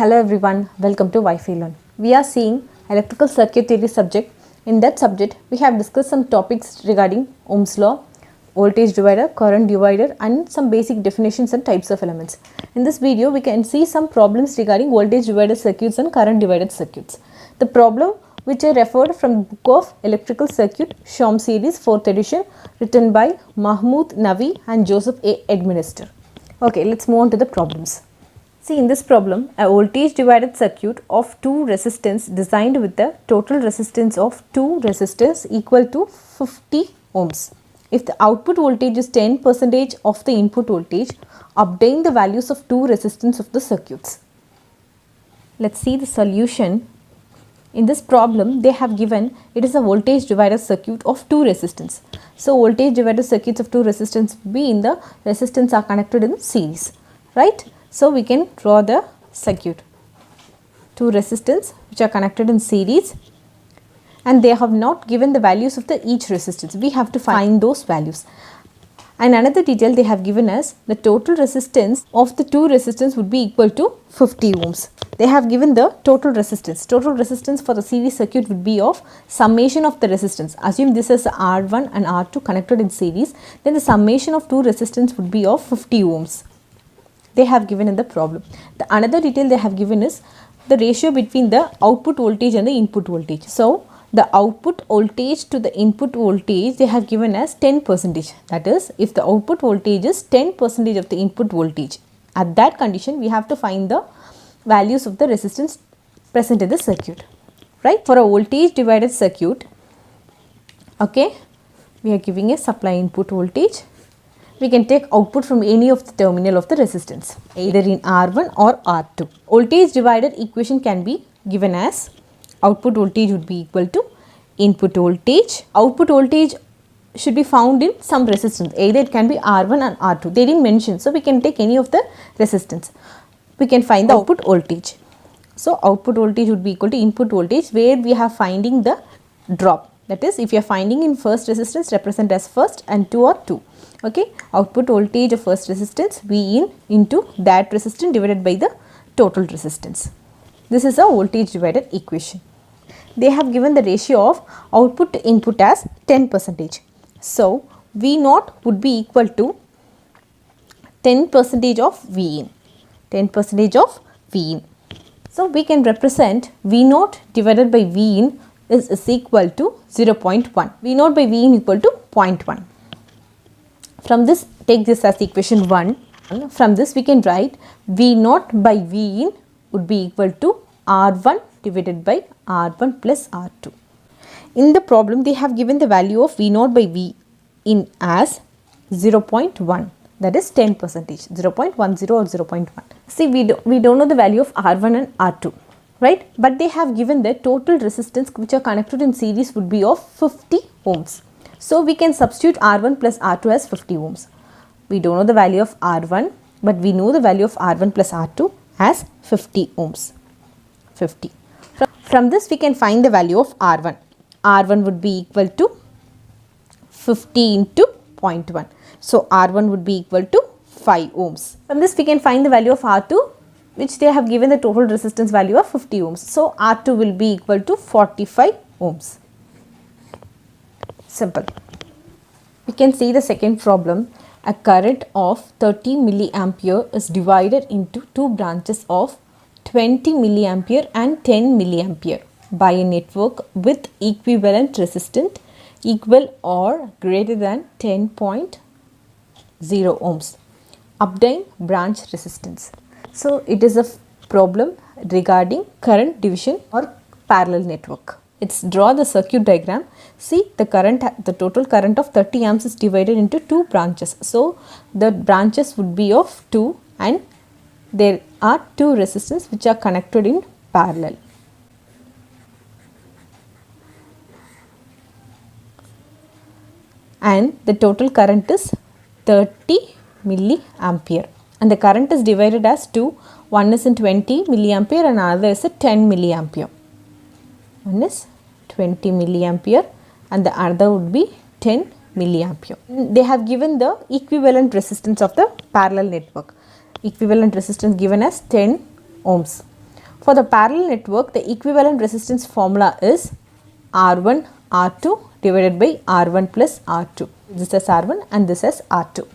Hello everyone, welcome to Wi-Fi Learn. We are seeing electrical circuit theory subject. In that subject, we have discussed some topics regarding Ohm's law, voltage divider, current divider and some basic definitions and types of elements. In this video, we can see some problems regarding voltage divider circuits and current divider circuits. The problem which I referred from the book of Electrical Circuit Shom series 4th edition written by Mahmood Navi and Joseph A. Edminister. Okay, let's move on to the problems. See, in this problem, a voltage divided circuit of two resistors designed with the total resistance of two resistors equal to 50 ohms. If the output voltage is 10% of the input voltage, obtain the values of two resistance of the circuits. Let's see the solution. In this problem, they have given it is a voltage divider circuit of two resistors. So, voltage divider circuits of two resistors be in the resistance are connected in series, right? So, we can draw the circuit. Two resistors which are connected in series and they have not given the values of the each resistance. We have to find those values. And another detail they have given us the total resistance of the two resistors would be equal to 50 ohms. They have given the total resistance. Total resistance for the series circuit would be of summation of the resistance. Assume this is R1 and R2 connected in series. Then the summation of two resistance would be of 50 ohms. They have given in the problem. The another detail they have given is the ratio between the output voltage and the input voltage. So, the output voltage to the input voltage they have given as 10%. That is, if the output voltage is 10% of the input voltage, at that condition we have to find the values of the resistance present in the circuit, right? For a voltage divided circuit, okay, we are giving a supply input voltage. We can take output from any of the terminal of the resistance, either in R1 or R2. Voltage divider equation can be given as output voltage would be equal to input voltage. Output voltage should be found in some resistance, either it can be R1 and R2. They didn't mention, so we can take any of the resistance. We can find the output voltage. So, output voltage would be equal to input voltage where we are finding the drop. That is, if you are finding in first resistance, represent as first and 2 or 2. Okay, output voltage of first resistance V in into that resistance divided by the total resistance. This is a voltage divider equation. They have given the ratio of output to input as 10%. So, V0 would be equal to 10% of V in. 10% of V in. So, we can represent V0 divided by V in is equal to 0.1. V0 by V in equal to 0.1. From this, take this as equation 1. From this, we can write V0 by V in would be equal to R1 divided by R1 plus R2. In the problem, they have given the value of V0 by V in as 0.1. That is 10%, 0.10 or 0.1. See, we don't know the value of R1 and R2, right? But they have given the total resistance which are connected in series would be of 50 ohms. So, we can substitute R1 plus R2 as 50 ohms. We don't know the value of R1, but we know the value of R1 plus R2 as 50 ohms. 50. From this, we can find the value of R1. R1 would be equal to 50 into 0.1. So, R1 would be equal to 5 ohms. From this, we can find the value of R2, which they have given the total resistance value of 50 ohms. So, R2 will be equal to 45 ohms. Simple. We can see the second problem. A current of 30 milliampere is divided into two branches of 20 milliampere and 10 milliampere by a network with equivalent resistance equal or greater than 10.0 ohms. Obtain branch resistance. So, it is a problem regarding current division or parallel network. Let's draw the circuit diagram. See, the total current of 30 amps is divided into two branches. So, the branches would be of 2 and there are two resistors which are connected in parallel. And the total current is 30 milliampere. And the current is divided as two. One is in 20 milliampere and another is at 10 milliampere. One is 20 milliampere and the other would be 10 milliampere. They have given the equivalent resistance of the parallel network. Equivalent resistance given as 10 ohms. For the parallel network, the equivalent resistance formula is R1 R2 divided by R1 plus R2. This is R1 and this is R2.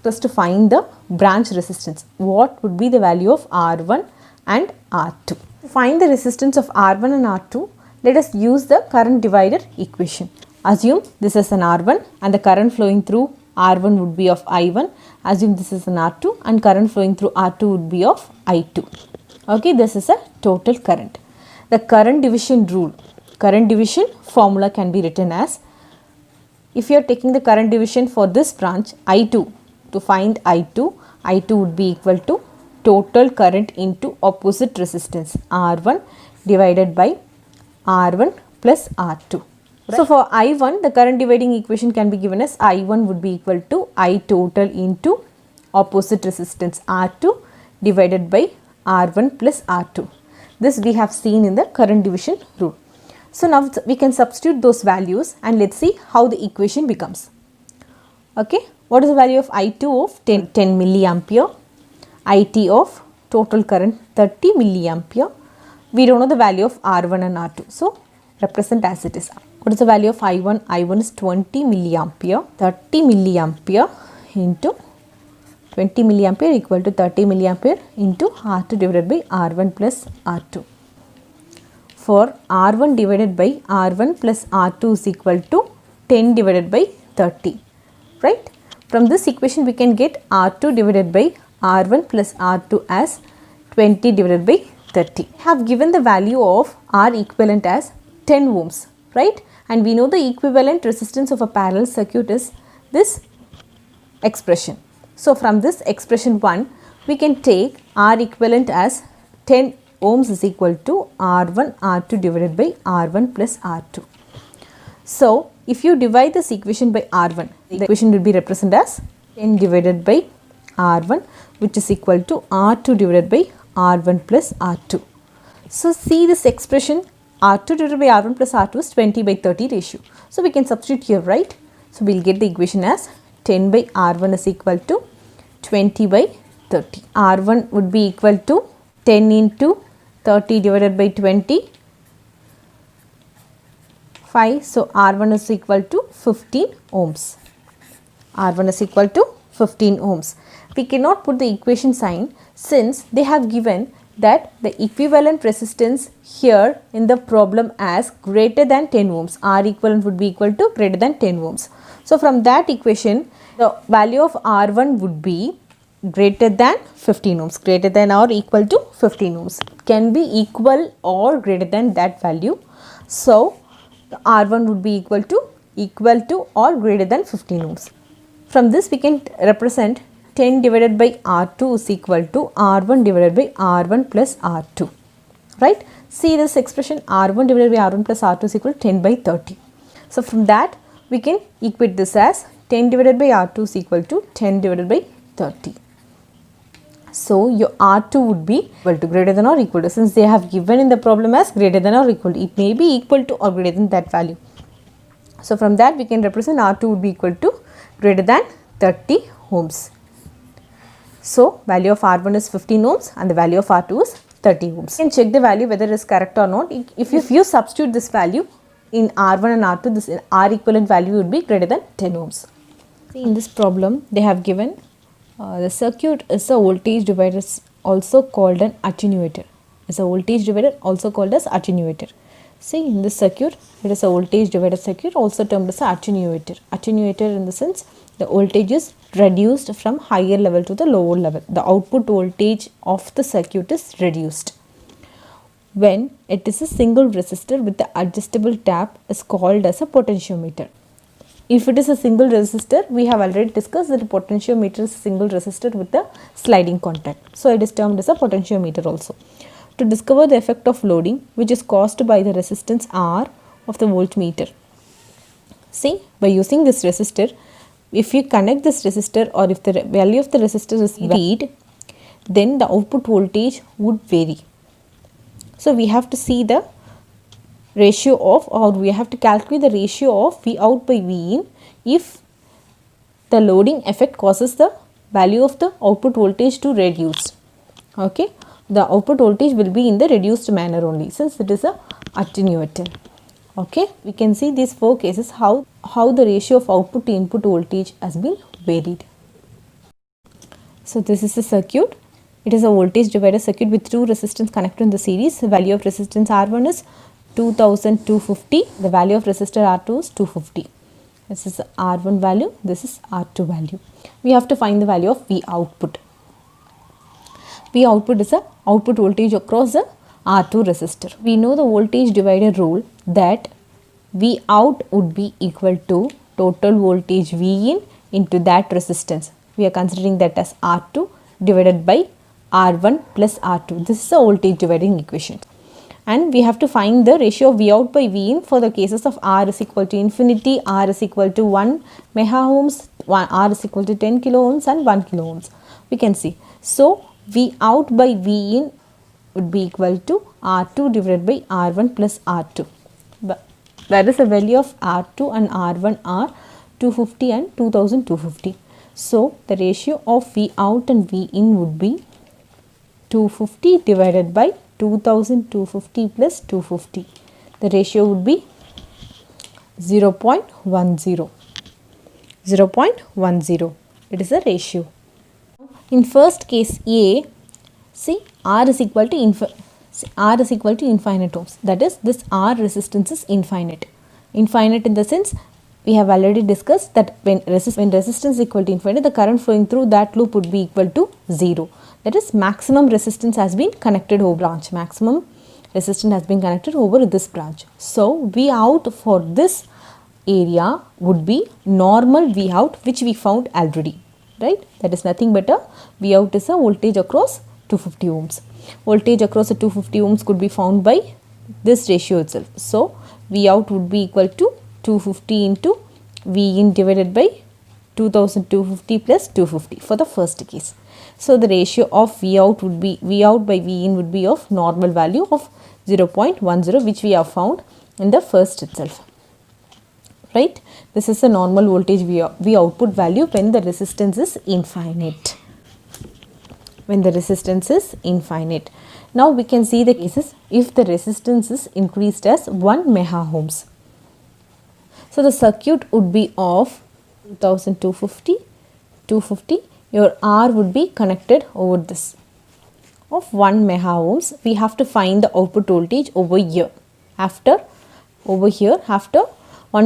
Just to find the branch resistance, what would be the value of R1 and R2? To find the resistance of R1 and R2, let us use the current divider equation. Assume this is an R1 and the current flowing through R1 would be of I1. Assume this is an R2 and current flowing through R2 would be of I2. Okay, this is a total current. The current division rule, current division formula can be written as, if you are taking the current division for this branch I2, to find I2 would be equal to total current into opposite resistance R1 divided by R1 plus R2. Right. So for I1, the current dividing equation can be given as I1 would be equal to I total into opposite resistance R2 divided by R1 plus R2. This we have seen in the current division rule. So now we can substitute those values and let's see how the equation becomes. Okay, what is the value of I2 of 10 milliampere, IT of total current 30 milliampere. We don't know the value of R1 and R2, so represent as it is. What is the value of I1? I1 is 20 milliampere, 30 milliampere into 20 milliampere equal to 30 milliampere into R2 divided by R1 plus R2. For R1 divided by R1 plus R2 is equal to 10 divided by 30, right? From this equation we can get R2 divided by R1 plus R2 as 20 divided by 30. We have given the value of R equivalent as 10 ohms, right? And we know the equivalent resistance of a parallel circuit is this expression. So from this expression 1, we can take R equivalent as 10 ohms is equal to R1 R2 divided by R1 plus R2. So if you divide this equation by R1, the equation will be represented as 10 divided by R1, which is equal to R2 divided by R1 plus R2. So see this expression, R2 divided by R1 plus R2 is 20 by 30 ratio. So we can substitute here, right? So we will get the equation as 10 by R1 is equal to 20 by 30. R1 would be equal to 10 into 30 divided by 20, 5. So R1 is equal to 15 ohms. R1 is equal to 15 ohms. We cannot put the equation sign since they have given that the equivalent resistance here in the problem as greater than 10 ohms. R equivalent would be equal to greater than 10 ohms. So from that equation, the value of R1 would be greater than 15 ohms, greater than or equal to 15 ohms. It can be equal or greater than that value. So R1 would be equal to or greater than 15 ohms. From this we can represent 10 divided by R2 is equal to R1 divided by R1 plus R2, right? See this expression, R1 divided by R1 plus R2 is equal to 10 by 30. So from that we can equate this as 10 divided by R2 is equal to 10 divided by 30. So your R2 would be equal to greater than or equal to, since they have given in the problem as greater than or equal to, it may be equal to or greater than that value. So from that we can represent R2 would be equal to greater than 30 ohms. So value of R1 is 15 ohms and the value of R2 is 30 ohms. You can check the value whether it is correct or not. If you substitute this value in R1 and R2, this R equivalent value would be greater than 10 ohms. See, in this problem they have given the circuit is a voltage divider, also called an attenuator. It's a voltage divider also called as attenuator. See, in this circuit it is a voltage divider circuit, also termed as an attenuator. Attenuator in the sense the voltage is reduced from higher level to the lower level. The output voltage of the circuit is reduced. When it is a single resistor with the adjustable tap is called as a potentiometer. If it is a single resistor, we have already discussed that the potentiometer is a single resistor with the sliding contact. So it is termed as a potentiometer also. To discover the effect of loading which is caused by the resistance R of the voltmeter. See, by using this resistor, if you connect this resistor or if the value of the resistor is varied, then the output voltage would vary. So we have to see the ratio of, or we have to calculate the ratio of V out by V in if the loading effect causes the value of the output voltage to reduce. Okay. the output voltage will be in the reduced manner only since it is a attenuator. Okay, we can see these 4 cases how the ratio of output to input voltage has been varied. So this is the circuit. It is a voltage divider circuit with 2 resistors connected in the series. The value of resistance R1 is 2250. The value of resistor R2 is 250. This is R1 value, this is R2 value. We have to find the value of V output. V output is the output voltage across the R2 resistor. We know the voltage divider rule that V out would be equal to total voltage V in into that resistance. We are considering that as R2 divided by R1 plus R2. This is a voltage dividing equation. And we have to find the ratio of V out by V in for the cases of R is equal to infinity, R is equal to 1 mega ohms, R is equal to 10 kilo ohms and 1 kilo ohms. We can see. So, V out by V in would be equal to R2 divided by R1 plus R2. That is the value of R2 and R1 are 250 and 2250. So, the ratio of V out and V in would be 250 divided by 2250 plus 250. The ratio would be 0.10. 0.10. It is a ratio. In first case A, see R is equal to infinite ohms. That is, this R resistance is infinite. Infinite in the sense we have already discussed that when resistance is equal to infinite, the current flowing through that loop would be equal to 0. That is, maximum resistance has been connected over branch. Maximum resistance has been connected over this branch. So, V out for this area would be normal V out, which we found already, right? That is nothing but a V out is a voltage across 250 ohms. Voltage across the 250 ohms could be found by this ratio itself. So, V out would be equal to 250 into V in divided by 2250 plus 250 for the first case. So, the ratio of V out would be V out by V in would be of normal value of 0.10, which we have found in the first itself, right? This is the normal voltage V output value when the resistance is infinite. When the resistance is infinite. Now, we can see the cases if the resistance is increased as 1 mega ohms. So, the circuit would be of 2250, 250. Your R would be connected over this of 1 mega ohms. We have to find the output voltage over here. After 1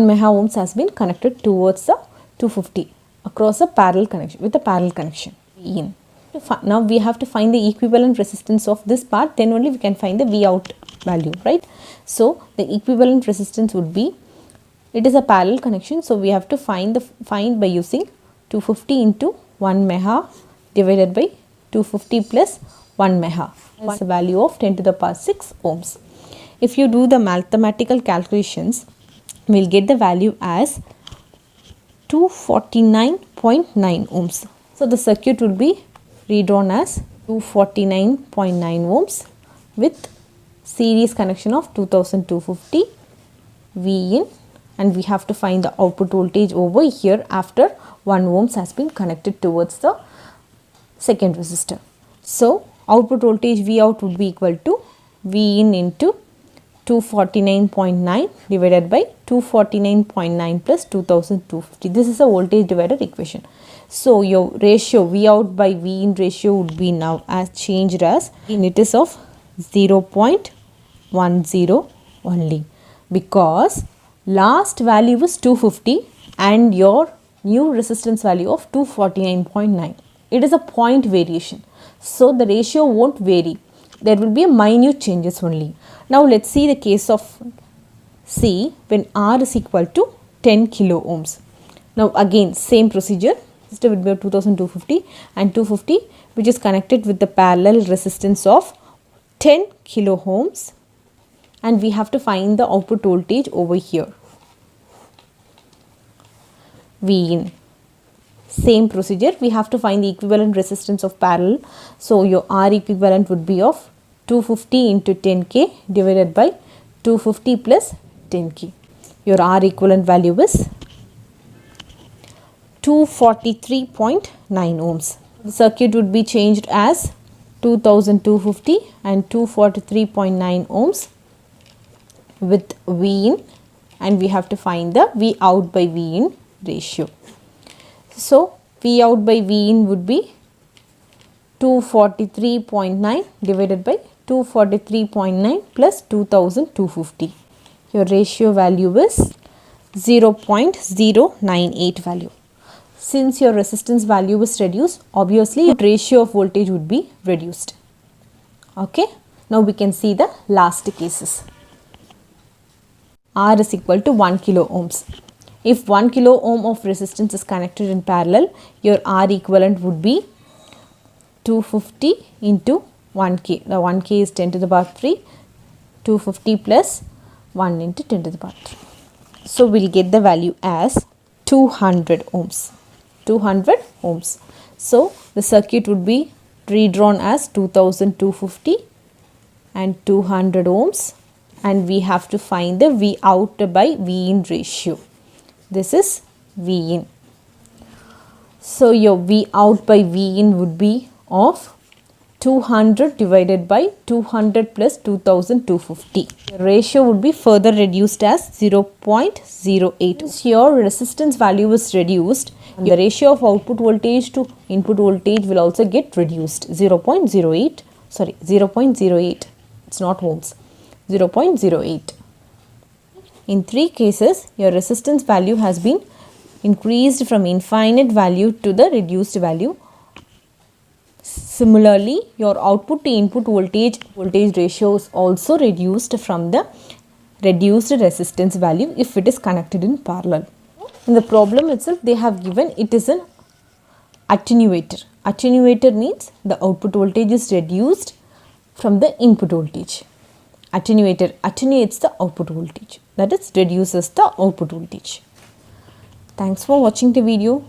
mega ohms has been connected towards the 250 across a parallel connection with a parallel connection in. Now we have to find the equivalent resistance of this part, then only we can find the V out value, right? So, the equivalent resistance would be, it is a parallel connection, so we have to find by using 250 into 1 mega divided by 250 plus 1 mega. That's the value of 10 to the power 6 ohms. If you do the mathematical calculations, we will get the value as 249.9 ohms. So, the circuit will be redrawn as 249.9 ohms with series connection of 2250 V in, and we have to find the output voltage over here after 1 ohms has been connected towards the second resistor. So, output voltage V out would be equal to V in into 249.9 divided by 249.9 plus 2250. This is a voltage divider equation. So, your ratio V out by V in ratio would be now as changed as, it is of 0.10 only, because last value was 250 and your new resistance value of 249.9. It is a point variation. So, the ratio won't vary. There will be a minute changes only. Now, let us see the case of C when R is equal to 10 kilo ohms. Now, again same procedure. Resistor will be 2250 and 250, which is connected with the parallel resistance of 10 kilo ohms, and we have to find the output voltage over here. V in. Same procedure, we have to find the equivalent resistance of parallel. So, your R equivalent would be of 250 into 10k divided by 250 plus 10k. Your R equivalent value is 243.9 ohms. The circuit would be changed as 2250 and 243.9 ohms with V in, and we have to find the V out by V in ratio. So V out by V in would be 243.9 divided by 243.9 plus 2250. Your ratio value is 0.098 value. Since your resistance value is reduced, obviously your ratio of voltage would be reduced. Okay. Now we can see the last cases. R is equal to 1 kilo ohms. If 1 kilo ohm of resistance is connected in parallel, your R equivalent would be 250 into 1k. The 1k is 10 to the power 3. 250 plus 1 into 10 to the power 3. So we'll get the value as 200 ohms. 200 ohms. So the circuit would be redrawn as 2250 and 200 ohms, and we have to find the V out by V in ratio. This is V in. So your V out by V in would be of 200 divided by 200 plus 2250. The ratio would be further reduced as 0.08. Since your resistance value is reduced, the ratio of output voltage to input voltage will also get reduced. 0.08. It's not ohms. 0.08. In 3 cases, your resistance value has been increased from infinite value to the reduced value. Similarly, your output to input voltage ratio is also reduced from the reduced resistance value if it is connected in parallel. In the problem itself, they have given it is an attenuator. Attenuator means the output voltage is reduced from the input voltage. Attenuator attenuates the output voltage, that is reduces the output voltage. Thanks for watching the video.